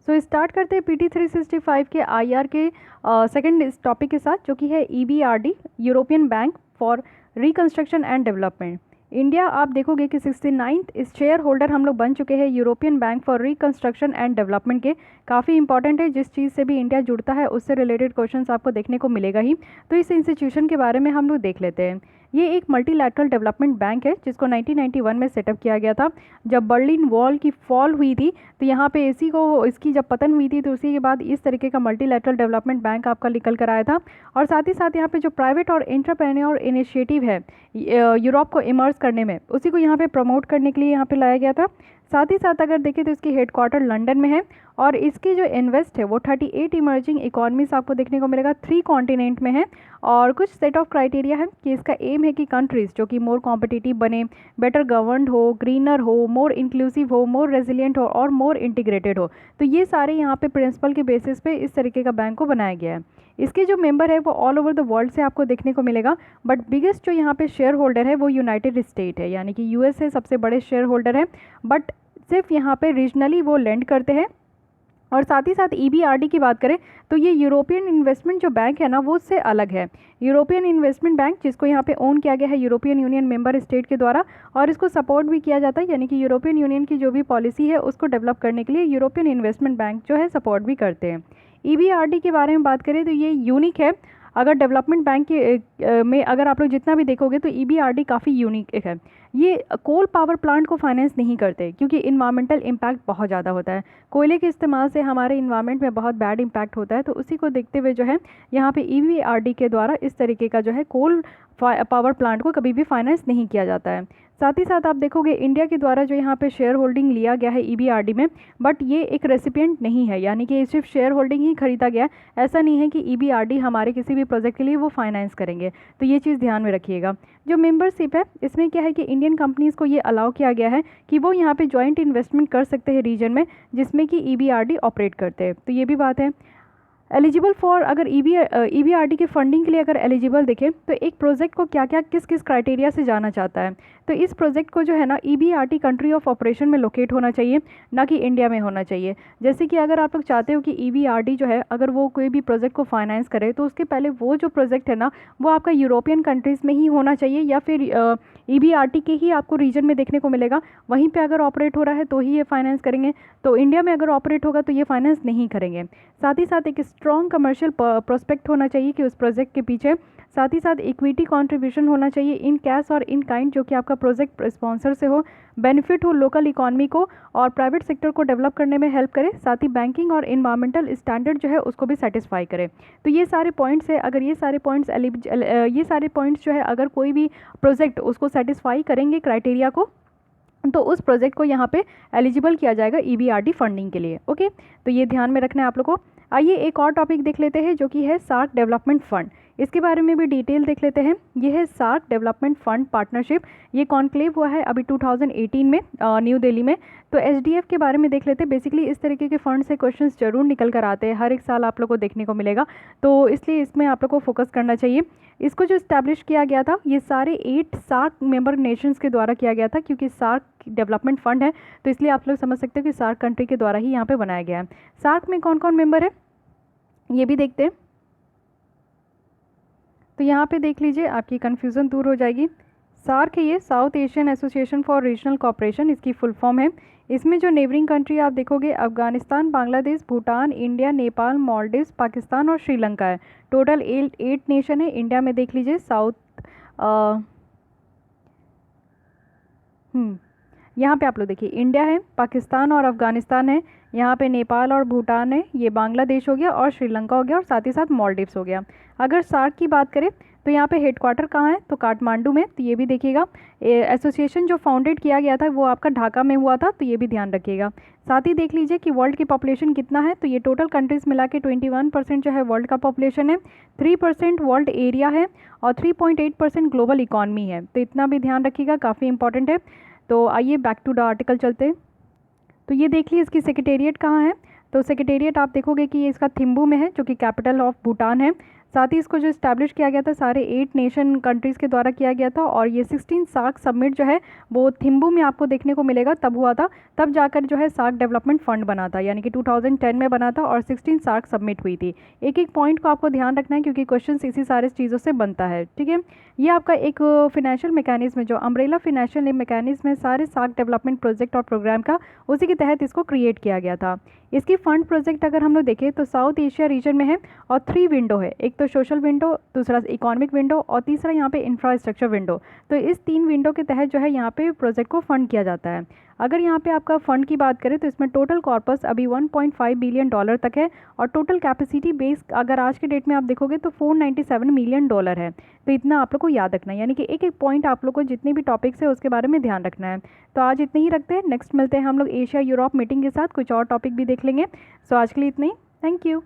So start करते हैं PT 365 के IR के सेकंड इस टॉपिक के साथ, जो कि है EBRD, European bank for reconstruction and development. India आप देखोगे कि 69th इस शेयर होल्डर हम लोग बन चुके हैं European bank for reconstruction and development के। काफ़ी इंपॉर्टेंट है, जिस चीज़ से भी इंडिया जुड़ता है उससे रिलेटेड क्वेश्चंस आपको देखने को मिलेगा ही। तो इस इंस्टीट्यूशन के बारे में हम लोग देख लेते हैं। ये एक मल्टीलैटरल डेवलपमेंट बैंक है जिसको 1991 में सेटअप किया गया था। जब बर्लिन वॉल की फॉल हुई थी तो यहाँ पे इसकी जब पतन हुई थी तो उसी के बाद इस तरीके का मल्टीलैटरल डेवलपमेंट बैंक आपका निकल कर आया था। और साथ ही साथ यहाँ पे जो प्राइवेट और एंटरप्रेन्योर इनिशिएटिव है यूरोप को इमर्ज करने में, उसी को यहाँ पे प्रमोट करने के लिए यहाँ पे लाया गया था। साथ ही साथ अगर देखें तो इसकी हेडक्वार्टर लंदन में है और इसकी जो इन्वेस्ट है वो 38 इमर्जिंग इकोनॉमीज आपको देखने को मिलेगा 3 कॉन्टिनेंट में है। और कुछ सेट ऑफ क्राइटेरिया है कि इसका एम है कि कंट्रीज़ जो कि मोर कॉम्पिटिटिव बने, बेटर गवर्नड हो, ग्रीनर हो, मोर इंक्लूसिव हो, मोर रेजिलिएंट हो और मोर इंटीग्रेटेड हो। तो ये सारे यहाँ पे प्रिंसिपल के बेसिस पे इस तरीके का बैंक को बनाया गया है। इसके जो मेंबर है वो ऑल ओवर द वर्ल्ड से आपको देखने को मिलेगा, बट बिगेस्ट जो यहाँ पे शेयर होल्डर है वो यूनाइटेड स्टेट है, यानी कि USA सबसे बड़े शेयर होल्डर है। बट सिर्फ यहाँ पे रीजनली वो लेंड करते हैं। और साथ ही साथ EBRD की बात करें तो ये यूरोपियन इन्वेस्टमेंट जो बैंक है ना वो उससे अलग है। यूरोपियन इन्वेस्टमेंट बैंक जिसको यहाँ पे ओन किया गया है यूरोपियन यूनियन मेंबर स्टेट के द्वारा, और इसको सपोर्ट भी किया जाता है, यानी कि यूरोपियन यूनियन की जो भी पॉलिसी है उसको डेवलप करने के लिए यूरोपियन इन्वेस्टमेंट बैंक जो है सपोर्ट भी करते हैं। EBRD के बारे में बात करें तो ये यूनिक है। अगर डेवलपमेंट बैंक के में अगर आप लोग जितना भी देखोगे तो EBRD काफ़ी यूनिक है। ये कोल पावर प्लांट को फाइनेंस नहीं करते क्योंकि इन्वायरमेंटल इम्पैक्ट बहुत ज़्यादा होता है। कोयले के इस्तेमाल से हमारे इन्वायरमेंट में बहुत बैड इम्पैक्ट होता है, तो उसी को देखते हुए जो है यहाँ पे EBRD के द्वारा इस तरीके का जो है कोल पावर प्लांट को कभी भी फाइनेंस नहीं किया जाता है। साथ ही साथ आप देखोगे इंडिया के द्वारा जो यहाँ पे शेयर होल्डिंग लिया गया है EBRD में, बट ये एक रेसिपिएंट नहीं है, यानी कि सिर्फ शेयर होल्डिंग ही खरीदा गया। ऐसा नहीं है कि EBRD हमारे किसी भी प्रोजेक्ट के लिए वो फाइनेंस करेंगे, तो ये चीज़ ध्यान में रखिएगा। जो मेंबरशिप है इसमें क्या है कि इंडियन कंपनीज़ को ये अलाउ किया गया है कि वो यहाँ पे जॉइंट इन्वेस्टमेंट कर सकते हैं रीजन में जिसमें कि EBRD ऑपरेट करते हैं, तो ये भी बात है। एलिजिबल फॉर अगर EBRD के फंडिंग के लिए अगर एलिजिबल देखें तो एक प्रोजेक्ट को क्या क्या किस किस क्राइटेरिया से जाना चाहता है, तो इस प्रोजेक्ट को जो है ना EBRD कंट्री ऑफ ऑपरेशन में लोकेट होना चाहिए, ना कि इंडिया में होना चाहिए। जैसे कि अगर आप लोग चाहते हो कि EBRD जो है अगर वो कोई भी प्रोजेक्ट को फाइनेंस करे तो उसके पहले वो जो प्रोजेक्ट है ना वो आपका यूरोपियन कंट्रीज़ में ही होना चाहिए, या फिर EBRD के ही आपको रीजन में देखने को मिलेगा, वहीं पे अगर ऑपरेट हो रहा है तो ही ये फाइनेंस करेंगे। तो इंडिया में अगर ऑपरेट होगा तो ये फाइनेंस नहीं करेंगे। साथ ही साथ एक स्ट्रॉन्ग कमर्शियल प्रोस्पेक्ट होना चाहिए कि उस प्रोजेक्ट के पीछे। साथ ही साथ इक्विटी कंट्रीब्यूशन होना चाहिए इन कैश और इन काइंड, जो कि आपका प्रोजेक्ट स्पॉन्सर से हो, बेनिफिट हो लोकल इकॉनमी को और प्राइवेट सेक्टर को डेवलप करने में हेल्प करे, साथ ही बैंकिंग और इन्वायरमेंटल स्टैंडर्ड जो है उसको भी सेटिस्फाई करे। तो ये सारे पॉइंट्स है, अगर ये सारे पॉइंट्स जो है अगर कोई भी प्रोजेक्ट उसको सेटिस्फाई करेंगे क्राइटेरिया को, तो उस प्रोजेक्ट को यहाँ पे एलिजिबल किया जाएगा EBRD फंडिंग के लिए। ओके, तो ये ध्यान में रखना है आप लोग को। आइए एक और टॉपिक देख लेते हैं जो कि है सार्क डेवलपमेंट फंड। इसके बारे में भी डिटेल देख लेते हैं। ये है सार्क डेवलपमेंट फंड पार्टनरशिप। ये कॉन्क्लेव हुआ है अभी 2018 में न्यू दिल्ली में। तो SDF के बारे में देख लेते हैं। बेसिकली इस तरीके के फंड से क्वेश्चंस जरूर निकल कर आते हैं, हर एक साल आप लोग को देखने को मिलेगा, तो इसलिए इसमें आप लोग को फोकस करना चाहिए। इसको जो इस्टेब्लिश किया गया था ये सारे 8 सार्क मेंबर नेशंस के द्वारा किया गया था, क्योंकि सार्क डेवलपमेंट फंड है तो इसलिए आप लोग समझ सकते हो कि सार्क कंट्री के द्वारा ही यहाँ पे बनाया गया है। सार्क में कौन कौन मेंबर है ये भी देखते हैं। तो यहाँ पे देख लीजिए, आपकी कन्फ्यूज़न दूर हो जाएगी। सार्क है ये south Asian association for regional cooperation, इसकी फुल फॉर्म है। इसमें जो नेबरिंग कंट्री आप देखोगे अफगानिस्तान, बांग्लादेश, भूटान, इंडिया, नेपाल, मालदीव्स, पाकिस्तान और श्रीलंका है। टोटल 8 नेशन है। इंडिया में देख लीजिए यहाँ पे आप लोग देखिए इंडिया है, पाकिस्तान और अफगानिस्तान है, यहाँ पे नेपाल और भूटान है, ये बांग्लादेश हो गया और श्रीलंका हो गया और साथ ही साथ मालदीव्स हो गया। अगर सार्क की बात करें तो यहाँ पे हेडक्वार्टर कहाँ है, तो काठमांडू में, तो ये भी देखिएगा। एसोसिएशन जो फाउंडेड किया गया था वो आपका ढाका में हुआ था, तो ये भी ध्यान रखिएगा। साथ ही देख लीजिए कि वर्ल्ड की पॉपुलेशन कितना है, तो ये टोटल कंट्रीज़ मिला के 21% जो है वर्ल्ड का पॉपुलेशन है, 3% वर्ल्ड एरिया है और 3.8% ग्लोबल इकॉनमी है, तो इतना भी ध्यान रखिएगा, काफ़ी इंपॉर्टेंट है। तो आइए बैक टू द आर्टिकल चलते हैं। तो ये देख लीजिए इसकी सेक्रेटेरिएट कहाँ है, तो सेक्रेटेरिएट आप देखोगे कि ये इसका थिम्बू में है जो कि कैपिटल ऑफ भूटान है। साथ ही इसको जो इस्टेब्लिश किया गया था सारे 8 नेशन कंट्रीज़ के द्वारा किया गया था। और ये 16 सार्क समिट जो है वो थिम्बू में आपको देखने को मिलेगा, तब हुआ था, तब जाकर जो है सार्क डेवलपमेंट फंड बना था, यानी कि 2010 में बना था और 16 सार्क सबमिट हुई थी। एक एक पॉइंट को आपको ध्यान रखना है क्योंकि क्वेश्चन इसी सारे चीज़ों से बनता है, ठीक है। ये आपका एक फिनेंशियल मैकेनिज्म है, जो अम्ब्रेला फिनेंशियल मैकेनिज्म है सारे सार्क डेवलपमेंट प्रोजेक्ट और प्रोग्राम का, उसी के तहत इसको क्रिएट किया गया था। इसकी फंड प्रोजेक्ट अगर हम लोग देखें तो साउथ एशिया रीजन में है और 3 विंडो है, एक तो सोशल विंडो, दूसरा इकोनॉमिक विंडो और तीसरा यहाँ पे इंफ्रास्ट्रक्चर विंडो। तो इस 3 विंडो के तहत जो है यहाँ पे प्रोजेक्ट को फंड किया जाता है। अगर यहाँ पे आपका फ़ंड की बात करें तो इसमें टोटल कॉर्पस अभी $1.5 बिलियन तक है और टोटल कैपेसिटी बेस अगर आज के डेट में आप देखोगे तो $497 मिलियन है। तो इतना आप लोग को याद रखना है, यानी कि एक एक पॉइंट आप लोग को जितने भी टॉपिक्स है उसके बारे में ध्यान रखना है। तो आज इतने ही रखते हैं, नेक्स्ट मिलते हैं हम लोग एशिया यूरोप मीटिंग के साथ, कुछ और टॉपिक भी देख लेंगे। सो आज के लिए इतना ही, थैंक यू।